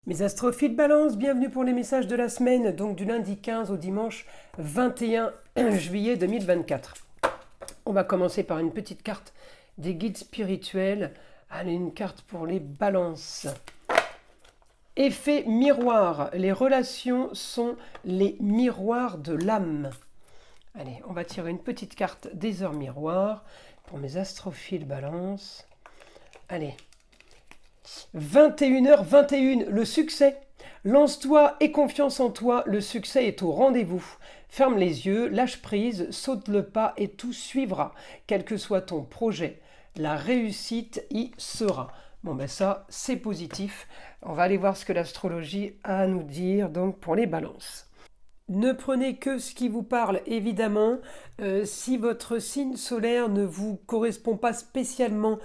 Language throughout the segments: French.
Mes astrophiles balance, bienvenue pour les messages de la semaine, donc du lundi 15 au dimanche 21 juillet 2024. On va commencer par une petite carte des guides spirituels. Allez, une carte pour les balances. Effet miroir. Les relations sont les miroirs de l'âme. Allez, on va tirer une petite carte des heures miroirs pour mes astrophiles balance. Allez. 21h21, le succès. Lance-toi et confiance en toi, le succès est au rendez-vous. Ferme les yeux, lâche prise, saute le pas et tout suivra. Quel que soit ton projet, la réussite y sera. Bon ben ça, c'est positif. On va aller voir ce que l'astrologie a à nous dire donc pour les balances. Ne prenez que ce qui vous parle, évidemment. Si votre signe solaire ne vous correspond pas spécialement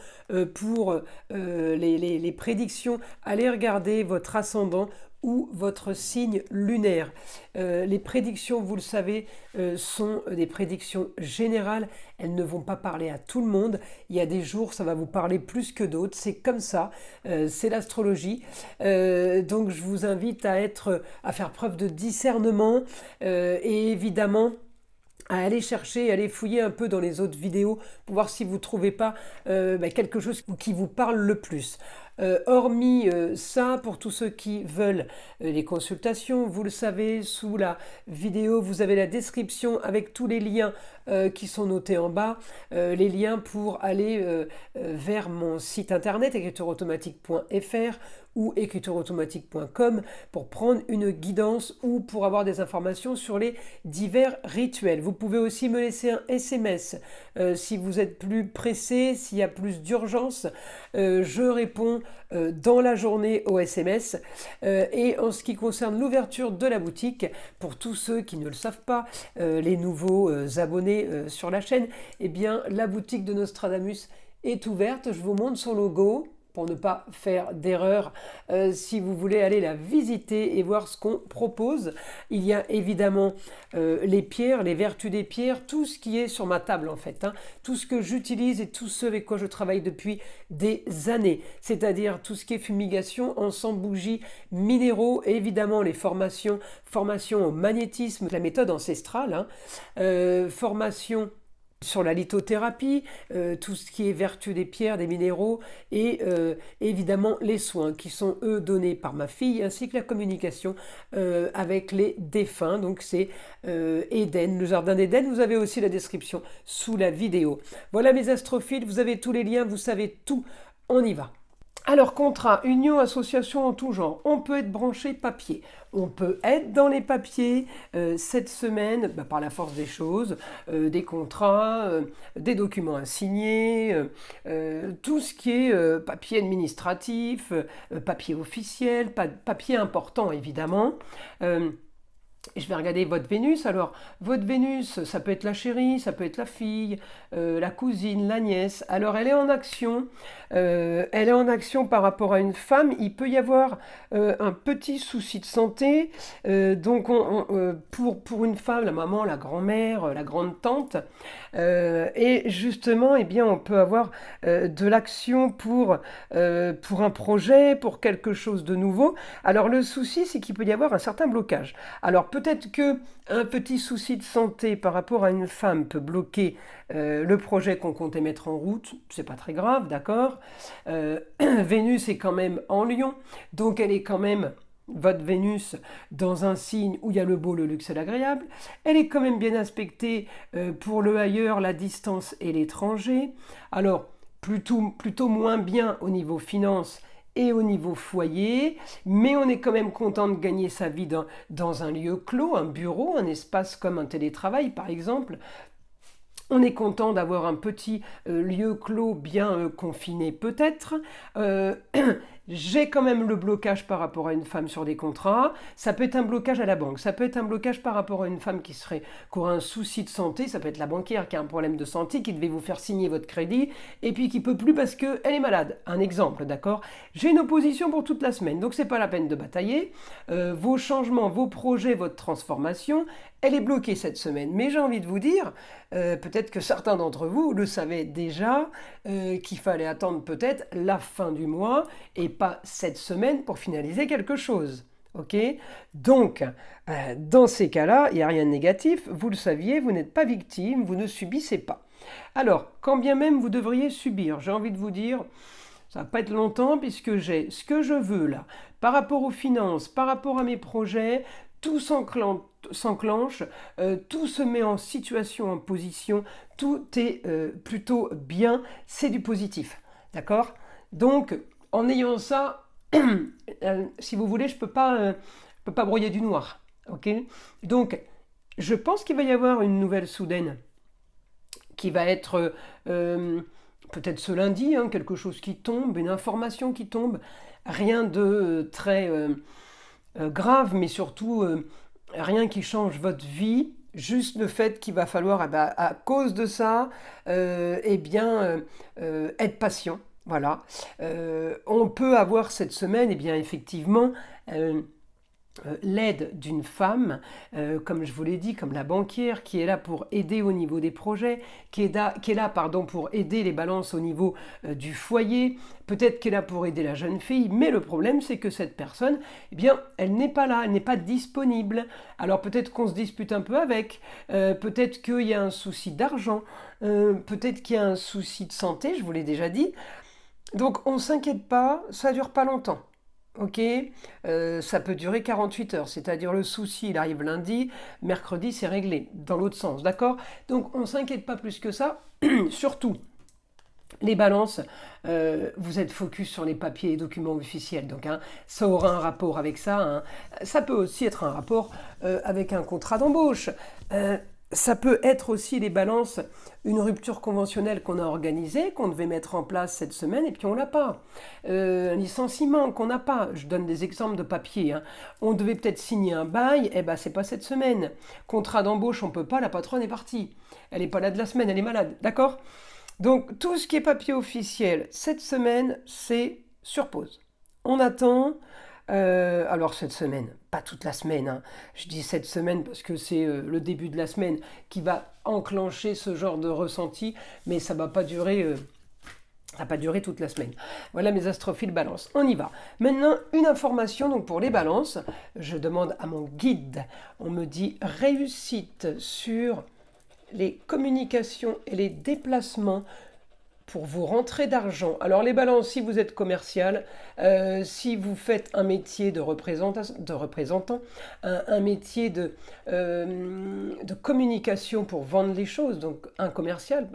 pour les prédictions, allez regarder votre ascendant ou votre signe lunaire. Les prédictions, vous le savez, sont des prédictions générales. Elles ne vont pas parler à tout le monde. Il y a des jours, ça va vous parler plus que d'autres. C'est comme ça. C'est l'astrologie. Donc, je vous invite à faire preuve de discernement et évidemment à aller chercher, aller fouiller un peu dans les autres vidéos pour voir si vous ne trouvez pas quelque chose qui vous parle le plus. Hormis ça, pour tous ceux qui veulent les consultations, vous le savez, sous la vidéo, vous avez la description avec tous les liens qui sont notés en bas, les liens pour aller vers mon site internet écritureautomatique.fr ou écritureautomatique.com pour prendre une guidance ou pour avoir des informations sur les divers rituels. Vous pouvez aussi me laisser un SMS si vous êtes plus pressé, s'il y a plus d'urgence. Je réponds dans la journée aux SMS. Et en ce qui concerne l'ouverture de la boutique, pour tous ceux qui ne le savent pas, les nouveaux abonnés sur la chaîne, eh bien la boutique de Nostradamus est ouverte. Je vous montre son logo pour ne pas faire d'erreur si vous voulez aller la visiter et voir ce qu'on propose. Il y a évidemment les pierres, les vertus des pierres, tout ce qui est sur ma table en fait, tout ce que j'utilise et tout ce avec quoi je travaille depuis des années, c'est-à-dire tout ce qui est fumigation, encens, bougies, minéraux, et évidemment les formations au magnétisme, la méthode ancestrale, formation sur la lithothérapie, tout ce qui est vertu des pierres, des minéraux et évidemment les soins qui sont eux donnés par ma fille ainsi que la communication avec les défunts. Donc c'est Éden, le jardin d'Éden. Vous avez aussi la description sous la vidéo. Voilà mes astrophiles, vous avez tous les liens, vous savez tout, on y va. Alors, contrat, union, association en tout genre. On peut être branché papier. On peut être dans les papiers cette semaine, par la force des choses, des contrats, des documents à signer, tout ce qui est papier administratif, papier officiel, papier important évidemment. Je vais regarder votre Vénus. Alors, votre Vénus, ça peut être la chérie, ça peut être la fille, la cousine, la nièce. Alors, elle est en action. Elle est en action par rapport à une femme. Il peut y avoir un petit souci de santé. Donc, pour une femme, la maman, la grand-mère, la grande-tante. Et justement, eh bien, on peut avoir de l'action pour un projet, pour quelque chose de nouveau. Alors, le souci, c'est qu'il peut y avoir un certain blocage. Alors, peut-être qu'un petit souci de santé par rapport à une femme peut bloquer le projet qu'on comptait mettre en route. C'est pas très grave, d'accord. Vénus est quand même en Lion, donc elle est quand même, votre Vénus, dans un signe où il y a le beau, le luxe et l'agréable. Elle est quand même bien aspectée pour le ailleurs, la distance et l'étranger. Alors, plutôt moins bien au niveau finance et au niveau foyer, mais on est quand même content de gagner sa vie dans un lieu clos, un bureau, un espace comme un télétravail par exemple. On est content d'avoir un petit lieu clos bien confiné peut-être. J'ai quand même le blocage par rapport à une femme sur des contrats. Ça peut être un blocage à la banque. Ça peut être un blocage par rapport à une femme qui aurait un souci de santé. Ça peut être la banquière qui a un problème de santé, qui devait vous faire signer votre crédit et puis qui peut plus parce qu'elle est malade. Un exemple, d'accord. J'ai une opposition pour toute la semaine, donc c'est pas la peine de batailler. Vos changements, vos projets, votre transformation, elle est bloquée cette semaine. Mais j'ai envie de vous dire, peut-être que certains d'entre vous le savaient déjà, qu'il fallait attendre peut-être la fin du mois et pas cette semaine pour finaliser quelque chose. Ok? Donc, dans ces cas-là, il n'y a rien de négatif. Vous le saviez, vous n'êtes pas victime, vous ne subissez pas. Alors, quand bien même vous devriez subir, j'ai envie de vous dire, ça va pas être longtemps puisque j'ai ce que je veux là, par rapport aux finances, par rapport à mes projets, tout s'enclenche, tout se met en situation, en position, tout est plutôt bien, c'est du positif. D'accord? Donc, en ayant ça, si vous voulez, je peux pas brouiller du noir. Ok? Donc, je pense qu'il va y avoir une nouvelle soudaine qui va être peut-être ce lundi, hein, quelque chose qui tombe, une information qui tombe, rien de très grave, mais surtout rien qui change votre vie, juste le fait qu'il va falloir, à cause de ça, être patient. Voilà. On peut avoir cette semaine, effectivement, l'aide d'une femme, comme je vous l'ai dit, comme la banquière, qui est là pour aider au niveau des projets, qui est là pour aider les balances au niveau du foyer, peut-être qu'elle est là pour aider la jeune fille, mais le problème c'est que cette personne, elle n'est pas là, elle n'est pas disponible. Alors peut-être qu'on se dispute un peu avec, peut-être qu'il y a un souci d'argent, peut-être qu'il y a un souci de santé, je vous l'ai déjà dit. Donc on ne s'inquiète pas, ça ne dure pas longtemps. Ok, ça peut durer 48 heures, c'est-à-dire le souci, il arrive lundi, mercredi, c'est réglé, dans l'autre sens, d'accord? Donc on ne s'inquiète pas plus que ça, surtout les balances, vous êtes focus sur les papiers et documents officiels, donc ça aura un rapport avec ça, hein. Ça peut aussi être un rapport avec un contrat d'embauche, ça peut être aussi les balances, une rupture conventionnelle qu'on a organisée, qu'on devait mettre en place cette semaine et puis on l'a pas. Un licenciement qu'on n'a pas. Je donne des exemples de papier, hein. On devait peut-être signer un bail, c'est pas cette semaine. Contrat d'embauche, on peut pas, la patronne est partie. Elle n'est pas là de la semaine, elle est malade, d'accord? Donc tout ce qui est papier officiel, cette semaine, c'est sur pause. On attend. Alors cette semaine, pas toute la semaine, hein. Je dis cette semaine parce que c'est le début de la semaine qui va enclencher ce genre de ressenti, mais ça va pas durer toute la semaine. Voilà mes astrophiles balance. On y va. Maintenant, une information donc pour les balances. Je demande à mon guide. On me dit réussite sur les communications et les déplacements pour vos rentrées d'argent. Alors les balances, si vous êtes commercial, si vous faites un métier de représentant, un métier de communication pour vendre les choses, donc un commercial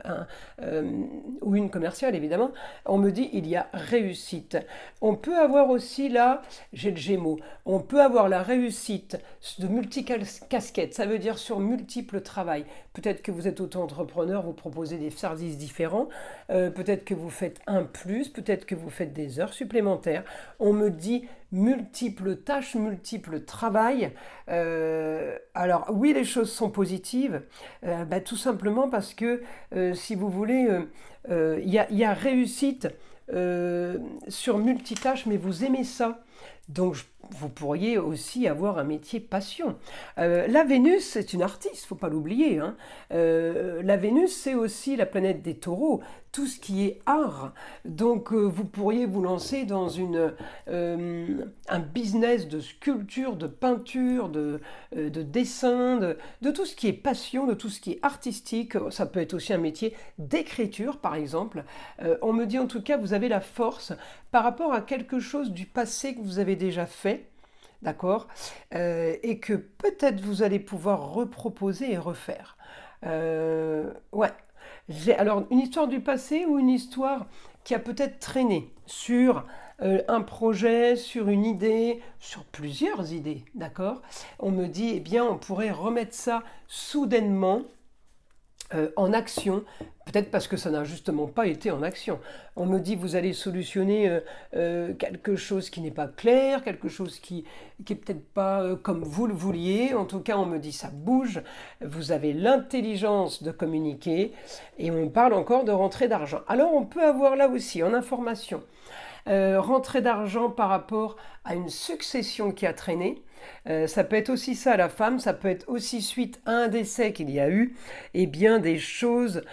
ou une commerciale évidemment, on me dit il y a réussite. On peut avoir aussi là, j'ai le Gémeaux, on peut avoir la réussite de multicasquettes, ça veut dire sur multiples travails. Peut-être que vous êtes auto-entrepreneur, vous proposez des services différents, peut-être que vous faites un plus, peut-être que vous faites des heures supplémentaires. On me dit multiples tâches, multiples travails. Alors oui, les choses sont positives, tout simplement parce que, si vous voulez, il y a réussite sur multitâches, mais vous aimez ça. Donc vous pourriez aussi avoir un métier passion. La Vénus, c'est une artiste, faut pas l'oublier, hein. La Vénus, c'est aussi la planète des taureaux, tout ce qui est art. Donc vous pourriez vous lancer dans un business de sculpture, de peinture, de dessin, de tout ce qui est passion, de tout ce qui est artistique. Ça peut être aussi un métier d'écriture, par exemple. On me dit en tout cas, vous avez la force par rapport à quelque chose du passé que vous avez déjà fait, d'accord, et que peut-être vous allez pouvoir reproposer et refaire. Ouais. Alors, une histoire du passé ou une histoire qui a peut-être traîné sur un projet, sur une idée, sur plusieurs idées, d'accord? On me dit, on pourrait remettre ça soudainement en action, peut-être parce que ça n'a justement pas été en action. On me dit vous allez solutionner quelque chose qui n'est pas clair, quelque chose qui est peut-être pas comme vous le vouliez. En tout cas, on me dit ça bouge, vous avez l'intelligence de communiquer et on parle encore de rentrée d'argent. Alors on peut avoir là aussi en information rentrée d'argent par rapport à une succession qui a traîné. Ça peut être aussi ça, la femme, ça peut être aussi suite à un décès qu'il y a eu, des choses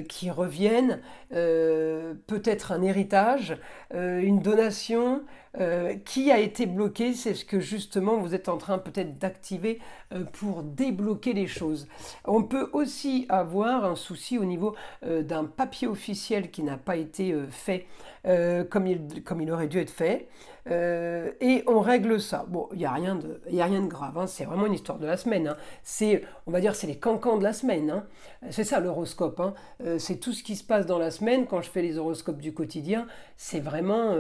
qui reviennent, peut-être un héritage, une donation qui a été bloquée. C'est ce que justement vous êtes en train peut-être d'activer pour débloquer les choses. On peut aussi avoir un souci au niveau d'un papier officiel qui n'a pas été fait comme il aurait dû être fait. Et on règle ça. Bon, il n'y a rien de grave, hein. C'est vraiment une histoire de la semaine, hein. On va dire, c'est les cancans de la semaine, hein. C'est ça l'horoscope, hein. C'est tout ce qui se passe dans la semaine. Quand je fais les horoscopes du quotidien, c'est vraiment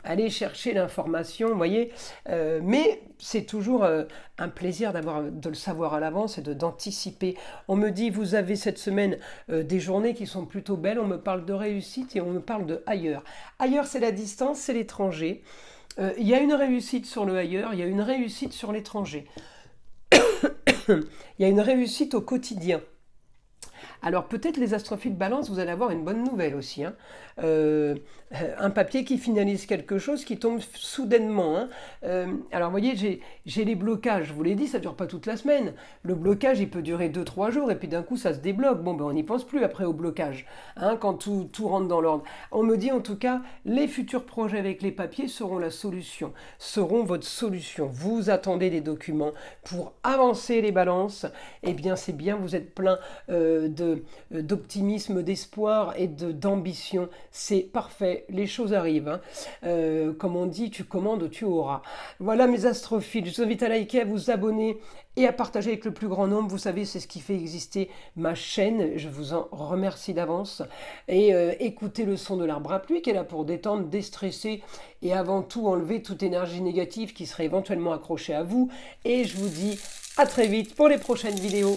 aller chercher l'information, vous voyez. Mais c'est toujours un plaisir de le savoir à l'avance et d'anticiper. On me dit, vous avez cette semaine des journées qui sont plutôt belles. On me parle de réussite et on me parle de ailleurs. Ailleurs, c'est la distance, c'est l'étranger. Il y a une réussite sur le ailleurs, il y a une réussite sur l'étranger. Il y a une réussite au quotidien. Alors peut-être les astrophiles balance, vous allez avoir une bonne nouvelle aussi, hein. Un papier qui finalise quelque chose qui tombe soudainement, hein. Alors vous voyez, j'ai les blocages, je vous l'ai dit, ça ne dure pas toute la semaine. Le blocage, il peut durer 2-3 jours et puis d'un coup ça se débloque. Bon, ben, on n'y pense plus après au blocage, hein, quand tout rentre dans l'ordre. On me dit en tout cas, les futurs projets avec les papiers seront la solution, seront votre solution. Vous attendez des documents pour avancer les balances. Eh bien c'est bien, vous êtes plein d'optimisme, d'espoir et d'ambition. C'est parfait, les choses arrivent, hein. Comme on dit, tu commandes, tu auras. Voilà mes astrophiles, je vous invite à liker, à vous abonner et à partager avec le plus grand nombre. Vous savez, c'est ce qui fait exister ma chaîne. Je vous en remercie d'avance. Et écoutez le son de l'arbre à pluie qui est là pour détendre, déstresser et avant tout enlever toute énergie négative qui serait éventuellement accrochée à vous. Et je vous dis à très vite pour les prochaines vidéos.